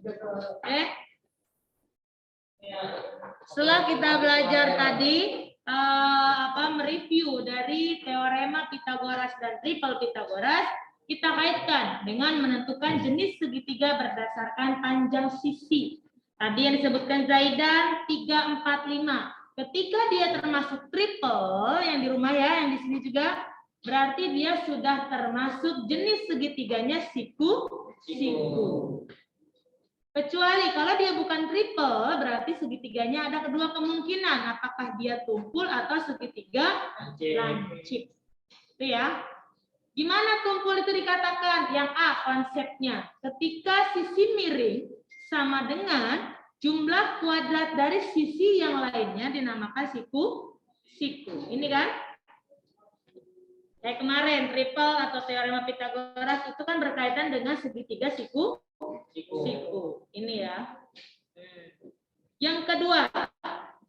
Oke. Setelah kita belajar tadi mereview dari teorema Pitagoras dan triple Pitagoras, kita kaitkan dengan menentukan jenis segitiga berdasarkan panjang sisi. Tadi yang disebutkan Zaidan 3, 4, 5. Ketika dia termasuk triple yang di rumah ya, yang di sini juga, berarti dia sudah termasuk jenis segitiganya siku. Kecuali kalau dia bukan triple, berarti segitiganya ada kedua kemungkinan, apakah dia tumpul atau segitiga lancip. Itu ya. Gimana tumpul itu dikatakan? Yang A konsepnya, ketika sisi miring sama dengan jumlah kuadrat dari sisi yang lainnya dinamakan siku. Ini kan? Kayak kemarin triple atau teorema Pitagoras itu kan berkaitan dengan segitiga siku. Ini ya. Yang kedua,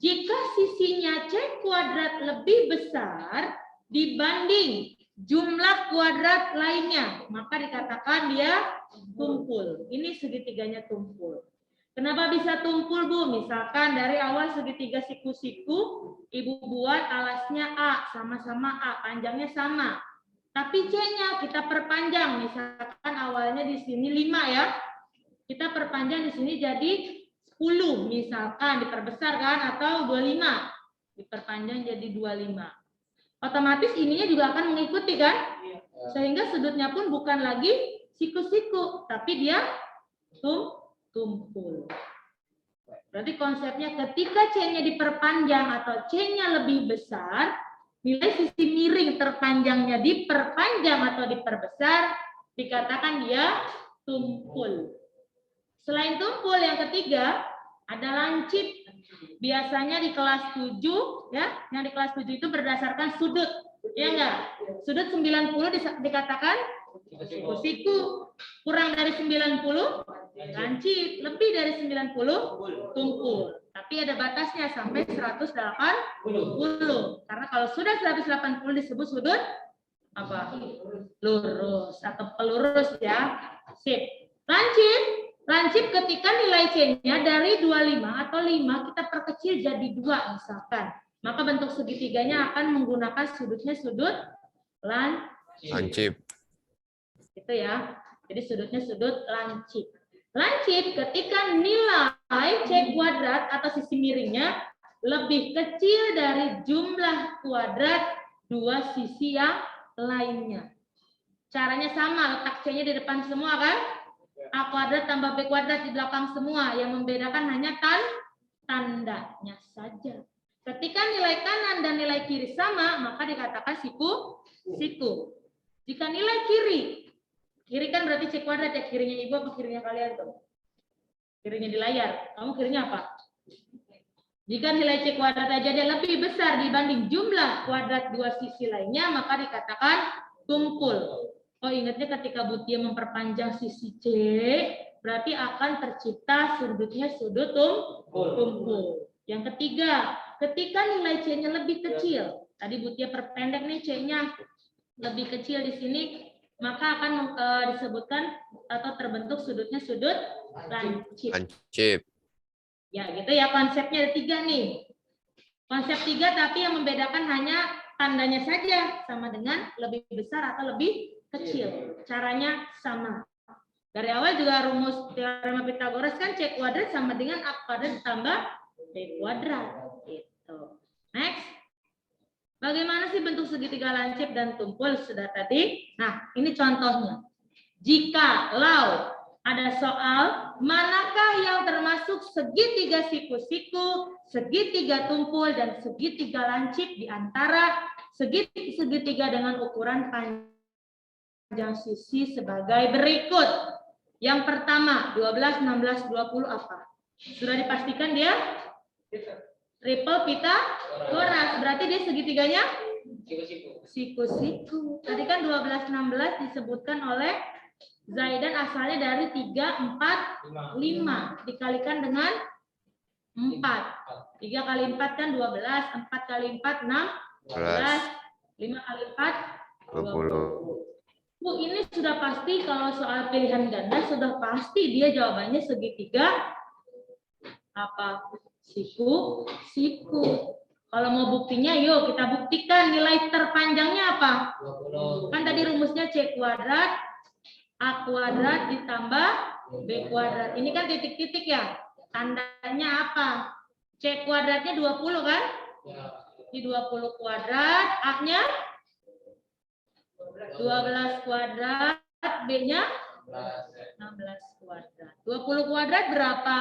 jika sisinya C kuadrat lebih besar dibanding jumlah kuadrat lainnya, maka dikatakan dia tumpul. Ini segitiganya tumpul. Kenapa bisa tumpul, Bu? Misalkan dari awal segitiga siku-siku, Ibu buat alasnya A, sama-sama A, panjangnya sama. Tapi C-nya kita perpanjang, misalkan awalnya di sini 5 ya. Kita perpanjang di sini jadi 10, misalkan diperbesar kan, atau 25. Diperpanjang jadi 25. Otomatis ininya juga akan mengikuti kan? Sehingga sudutnya pun bukan lagi siku-siku, tapi dia tumpul. Berarti konsepnya ketika C-nya diperpanjang atau C-nya lebih besar, nilai sisi miring terpanjangnya diperpanjang atau diperbesar, dikatakan dia tumpul. Selain tumpul, yang ketiga ada lancip. Biasanya di kelas 7 ya, yang di kelas 7 itu berdasarkan sudut. Ya enggak? Sudut 90 dikatakan siku. Kurang dari 90 lancip, lebih dari 90 tumpul. Tapi ada batasnya sampai 180. Karena kalau sudah 180 disebut sudut apa? Lurus atau pelurus ya. Sip. Lancip ketika nilai C-nya dari 25 atau 5 kita perkecil jadi 2 misalkan. Maka bentuk segitiganya akan menggunakan sudutnya sudut lancip. Itu ya. Jadi sudutnya sudut lancip. Lancip ketika nilai C kuadrat atau sisi miringnya lebih kecil dari jumlah kuadrat dua sisi yang lainnya. Caranya sama, letak C-nya di depan semua kan? A kuadrat tambah B kuadrat di belakang semua. Yang membedakan hanya tandanya saja. Ketika nilai kanan dan nilai kiri sama, maka dikatakan siku. Jika nilai kiri kan berarti C kuadrat ya, kirinya Ibu apa kirinya kalian tuh? Kirinya di layar. Kamu kirinya apa? Jika nilai C kuadrat aja dia lebih besar dibanding jumlah kuadrat dua sisi lainnya, maka dikatakan tumpul. Oh, ingatnya ketika Butia memperpanjang sisi C, berarti akan tercipta sudutnya sudut tumpul. Yang ketiga, ketika nilai C-nya lebih kecil, tadi Butia perpendek nih C-nya lebih kecil di sini, maka akan disebutkan atau terbentuk sudutnya sudut lancip. Ya, gitu ya konsepnya ada 3 nih. Konsep 3 tapi yang membedakan hanya tandanya saja, sama dengan lebih besar atau lebih kecil. Caranya sama. Dari awal juga rumus teorema Pitagoras kan C kuadrat sama dengan A kuadrat ditambah B kuadrat. Gitu. Next. Bagaimana sih bentuk segitiga lancip dan tumpul sudah tadi? Nah, ini contohnya. Jikalau ada soal manakah yang termasuk segitiga siku-siku, segitiga tumpul, dan segitiga lancip di antara segitiga dengan ukuran panjang sisi sebagai berikut. Yang pertama, 12, 16, 20 apa? Sudah dipastikan dia? Triple Pitagoras. Berarti dia segitiganya? Siku-siku. Tadi kan 12, 16 disebutkan oleh Zaidan asalnya dari 3, 4, 5. Dikalikan dengan 4. 3 kali 4 kan 12. 4 kali 4, 16. 5 kali 4, 20. Bu, ini sudah pasti kalau soal pilihan ganda sudah pasti dia jawabannya segitiga apa? Siku. Kalau mau buktinya, yuk kita buktikan nilai terpanjangnya apa? 20. Kan tadi rumusnya C kuadrat, A kuadrat ditambah B kuadrat. Ini kan titik-titik ya. Tandanya apa? C kuadratnya 20 kan? Di 20 kuadrat, A-nya 12 kuadrat, B-nya 16 kuadrat. 20 kuadrat berapa?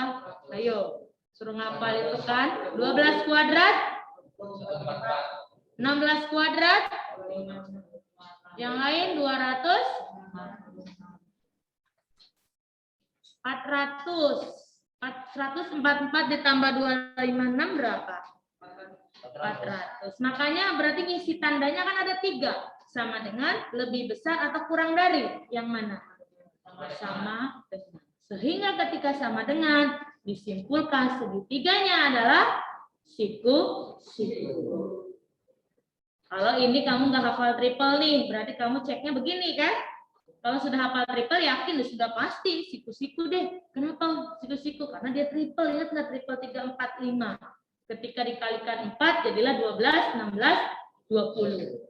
Ayo, suruh ngapal itu kan. 12 kuadrat, 16 kuadrat, yang lain 200, 400. 144 ditambah 256 berapa? 400. Makanya berarti ngisi tandanya kan ada 3. Sama dengan, lebih besar atau kurang dari. Yang mana? Sama dengan. Sehingga ketika sama dengan, disimpulkan segitiganya adalah siku. Kalau ini kamu nggak hafal triple nih, berarti kamu ceknya begini kan? Kalau sudah hafal triple, yakin sudah pasti siku deh. Kenapa siku? Karena dia triple, lihat nggak triple 3, 4, 5. Ketika dikalikan 4, jadilah 12, 16, 20.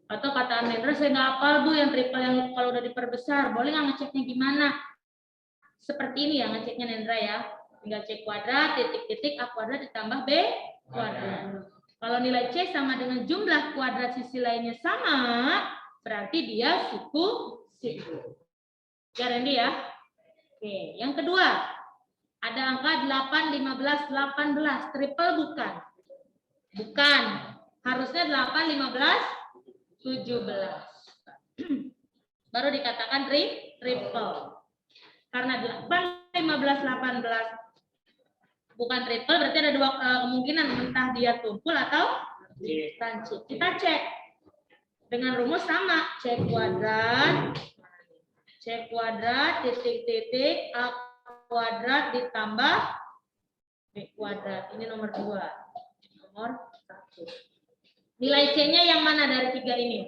Atau kata Nendra, saya nggak hafal Bu yang triple yang kalau udah diperbesar. Boleh nggak ngeceknya gimana? Seperti ini ya ngeceknya Nendra ya. Tinggal C kuadrat, titik-titik, A kuadrat ditambah B kuadrat. Kalau nilai C sama dengan jumlah kuadrat sisi lainnya sama, berarti dia siku. Ya Randy ya. Oke, yang kedua. Ada angka 8, 15, 18. Triple bukan? Bukan. Harusnya 8, 15, 17. Baru dikatakan triple. Karena 8, 15, 18 bukan triple, berarti ada 2 kemungkinan, entah dia tumpul atau lancip. Kita cek dengan rumus sama, C kuadrat titik-titik A kuadrat ditambah B kuadrat. Ini nomor 2. Nomor 1. Nilai C-nya yang mana dari 3 ini?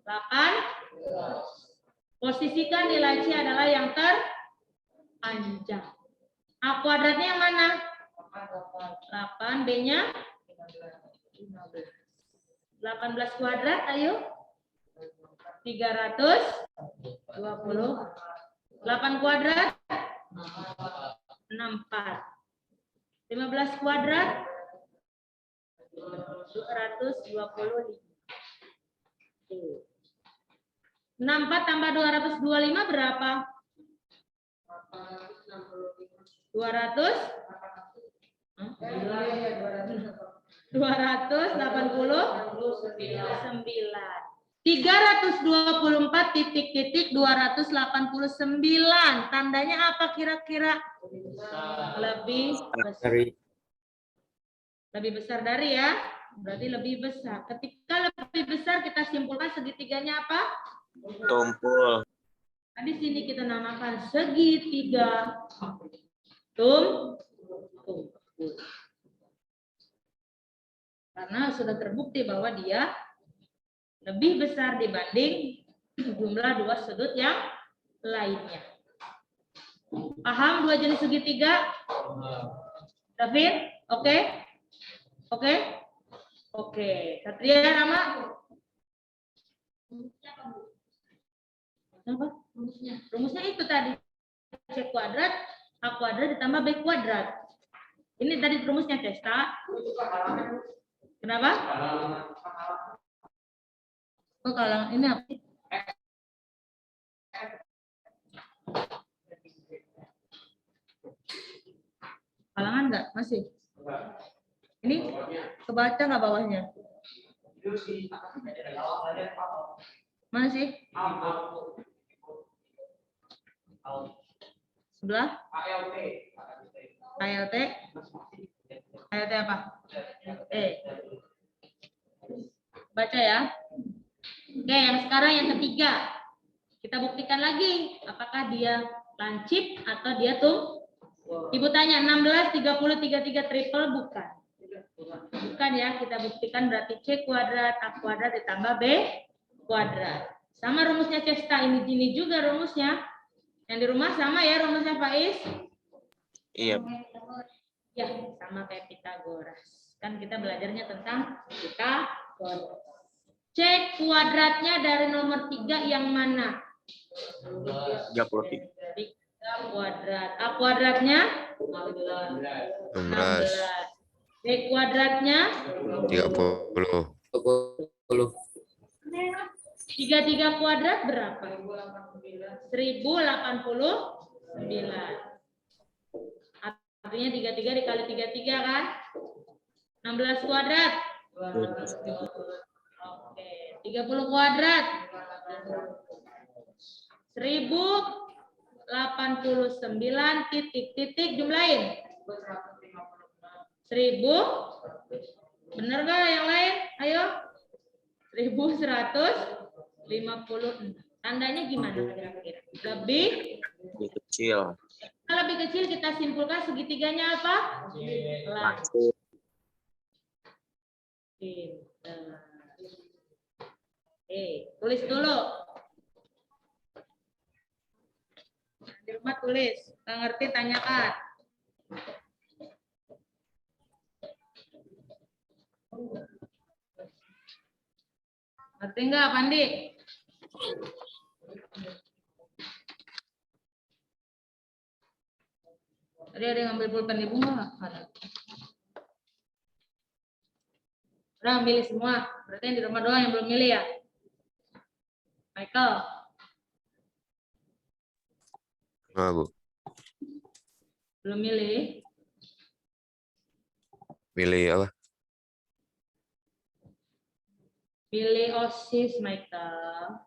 8. Posisikan nilai C adalah yang terpanjang. A kuadratnya yang mana? 8. B-nya 15. 18 kuadrat, ayo. 320. 8 kuadrat 64. 15 kuadrat 225. 64 tambah 225 berapa? 200? 289. 324 titik-titik 289. Tandanya apa kira-kira? Lebih besar. Lebih besar dari ya. Berarti lebih besar. Ketika lebih besar kita simpulkan segitiganya apa? Tumpul. Nah, di sini kita namakan segitiga tumpul. Karena sudah terbukti bahwa dia lebih besar dibanding jumlah 2 sudut yang lainnya. Paham 2 jenis segitiga? David? Oke? Oke? Oke. Satria, Rama? Apa? Rumusnya itu tadi. C kuadrat, A kuadrat ditambah B kuadrat. Ini tadi rumusnya, Testa. Kenapa? Oh, kalau ini apa? Halangan enggak? Masih? Ini kebaca nggak bawahnya? Masih? Sebelah? ALT? ALT apa? Baca ya. Oke, yang sekarang yang ketiga. Kita buktikan lagi apakah dia lancip atau dia Ibu tanya 16, 30, 33 triple bukan. Bukan ya, kita buktikan berarti C kuadrat, A kuadrat ditambah B kuadrat. Sama rumusnya Cesta, ini juga rumusnya. Yang di rumah sama ya rumusnya Faiz? Iya. Ya, sama kayak Pitagoras. Kan kita belajarnya tentang Pitagoras. Cek kuadratnya dari nomor 3 yang mana? 33. 3 kuadrat. A kuadratnya? 16. B kuadratnya? 30. 3 kuadrat berapa? 1089. Artinya 33 dikali 33 kan? 16 kuadrat. Oke, 30 kuadrat. 1089 titik-titik jumlahin. 1000. Benar gak yang lain? Ayo. 1150. Tandanya gimana kira-kira? Lebih Kecil. Kalau lebih kecil kita simpulkan segitiganya apa? Langsung. Tulis dulu. Di rumah tulis. Nggak ngerti tanyakan. Ngerti nggak, Pandi? Tadi ada yang ngambil pulpen ibu nggak? Udah milih semua. Berarti yang di rumah doang yang belum milih ya? Michael. Enggak, Bu. Belum milih. Milih apa? Pilih OSIS, Michael.